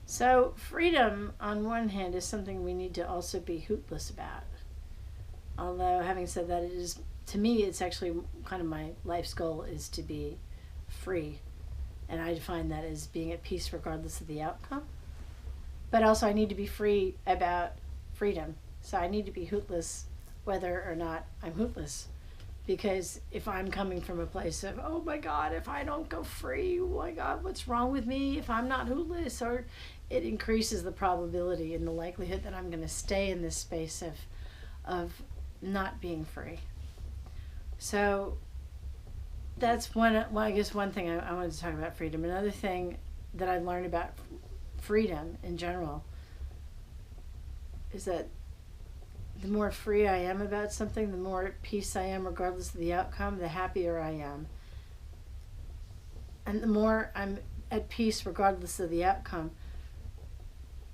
So, freedom, on one hand, is something we need to also be hootless about. Although, having said that, it is, to me, it's actually kind of my life's goal is to be free. And I define that as being at peace regardless of the outcome. But also, I need to be free about freedom. So, I need to be hootless whether or not I'm hootless. Because if I'm coming from a place of, oh my God, if I don't go free, oh my God, what's wrong with me if I'm not hootless? Or it increases the probability and the likelihood that I'm going to stay in this space of not being free. So that's well, I guess one thing I wanted to talk about freedom. Another thing that I learned about freedom in general is that the more free I am about something, the more at peace I am regardless of the outcome, the happier I am. And the more I'm at peace regardless of the outcome,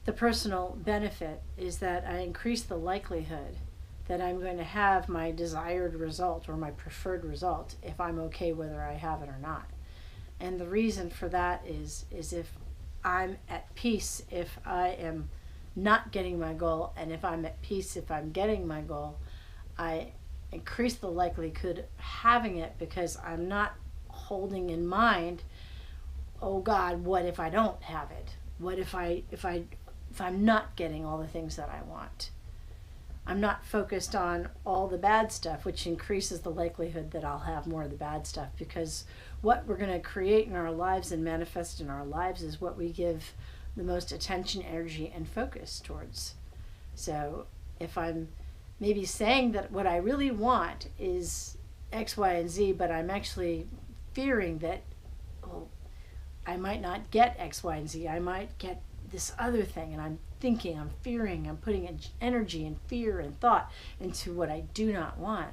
the personal benefit is that I increase the likelihood that I'm going to have my desired result or my preferred result if I'm okay whether I have it or not. And the reason for that is if I'm at peace if I am not getting my goal, and if I'm at peace if I'm getting my goal, I increase the likelihood of having it because I'm not holding in mind, oh God, what if I don't have it? What if I'm not getting all the things that I want? I'm not focused on all the bad stuff, which increases the likelihood that I'll have more of the bad stuff, because what we're going to create in our lives and manifest in our lives is what we give the most attention, energy, and focus towards. So if I'm maybe saying that what I really want is X, Y, and Z, but I'm actually fearing that, well, I might not get X, Y, and Z. I might get this other thing, and I'm thinking, I'm fearing, I'm putting energy and fear and thought into what I do not want.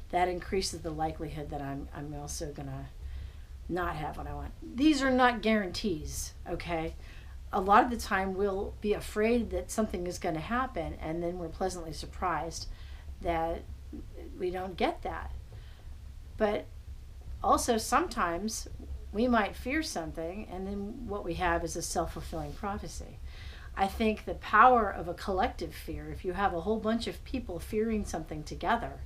That increases the likelihood that I'm also going to not have what I want. These are not guarantees, okay? A lot of the time we'll be afraid that something is going to happen, and then we're pleasantly surprised that we don't get that. But also sometimes we might fear something, and then what we have is a self-fulfilling prophecy. I think the power of a collective fear, if you have a whole bunch of people fearing something together,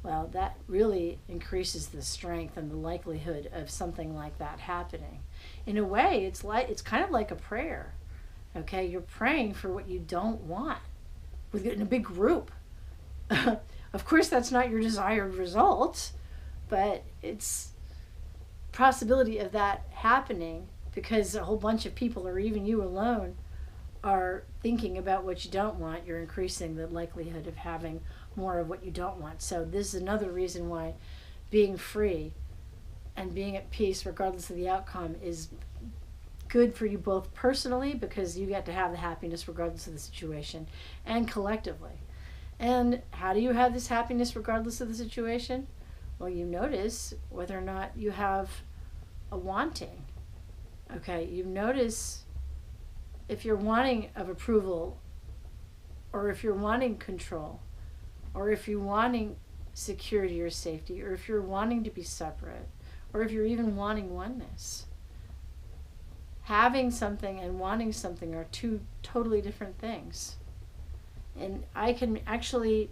well, that really increases the strength and the likelihood of something like that happening. In a way, it's kind of like a prayer. Okay, you're praying for what you don't want in a big group. Of course, that's not your desired result, but it's possibility of that happening because a whole bunch of people, or even you alone, are thinking about what you don't want. You're increasing the likelihood of having more of what you don't want. So this is another reason why being free and being at peace regardless of the outcome is good for you both personally, because you get to have the happiness regardless of the situation, and collectively. And how do you have this happiness regardless of the situation? Well, you notice whether or not you have a wanting. Okay, you notice if you're wanting of approval, or if you're wanting control, or if you're wanting security or safety, or if you're wanting to be separate, or if you're even wanting oneness. Having something and wanting something are two totally different things. And I can actually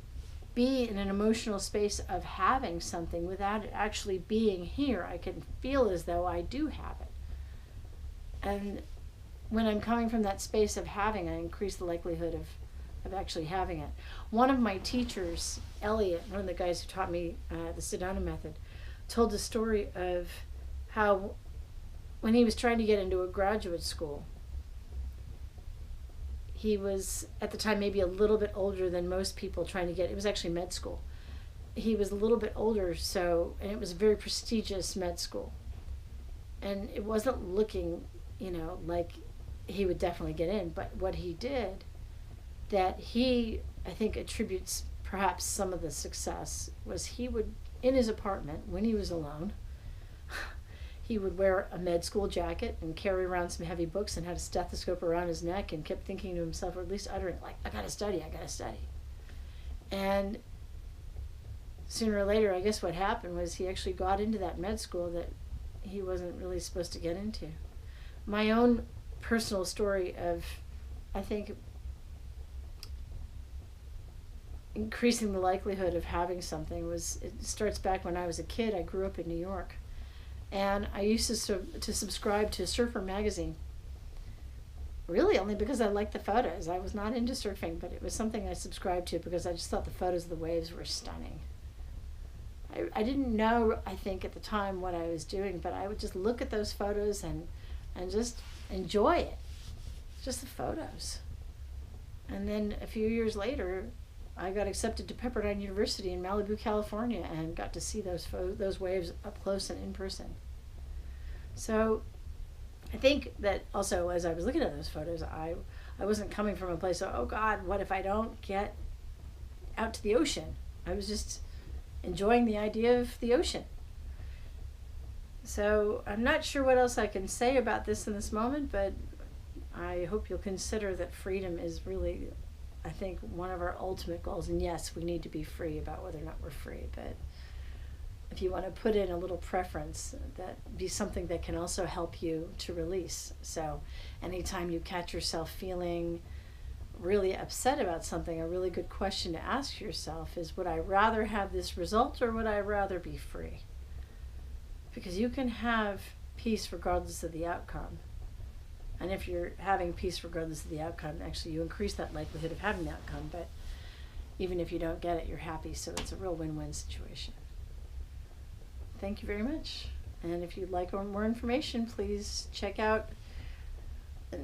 be in an emotional space of having something without it actually being here. I can feel as though I do have it. And when I'm coming from that space of having, I increase the likelihood of actually having it. One of my teachers, Elliot, one of the guys who taught me the Sedona method, told the story of how when he was trying to get into a graduate school, he was at the time maybe a little bit older than most people trying to get, it was actually med school. He was a little bit older, and it was a very prestigious med school. And it wasn't looking, like he would definitely get in, but what he did that he, I think, attributes perhaps some of the success was he would, in his apartment, when he was alone, he would wear a med school jacket and carry around some heavy books and had a stethoscope around his neck and kept thinking to himself, or at least uttering, like, I gotta study. And sooner or later, I guess what happened was he actually got into that med school that he wasn't really supposed to get into. My own personal story of, I think, increasing the likelihood of having something was, it starts back when I was a kid. I grew up in New York, and I used to subscribe to Surfer magazine, really only because I liked the photos. I was not into surfing, but it was something I subscribed to because I just thought the photos of the waves were stunning. I didn't know, I think, at the time what I was doing, but I would just look at those photos and just enjoy it, just the photos. And then a few years later, I got accepted to Pepperdine University in Malibu, California, and got to see those waves up close and in person. So I think that also, as I was looking at those photos, I wasn't coming from a place of, oh God, what if I don't get out to the ocean? I was just enjoying the idea of the ocean. So I'm not sure what else I can say about this in this moment, but I hope you'll consider that freedom is really, I think, one of our ultimate goals. And yes, we need to be free about whether or not we're free, but if you want to put in a little preference, that be something that can also help you to release. So anytime you catch yourself feeling really upset about something, a really good question to ask yourself is, would I rather have this result or would I rather be free? Because you can have peace regardless of the outcome. And if you're having peace regardless of the outcome, actually you increase that likelihood of having the outcome, but even if you don't get it, you're happy, so it's a real win-win situation. Thank you very much. And if you'd like more information, please check out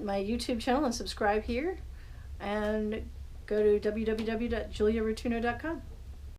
my YouTube channel and subscribe here, and go to www.juliarotunno.com.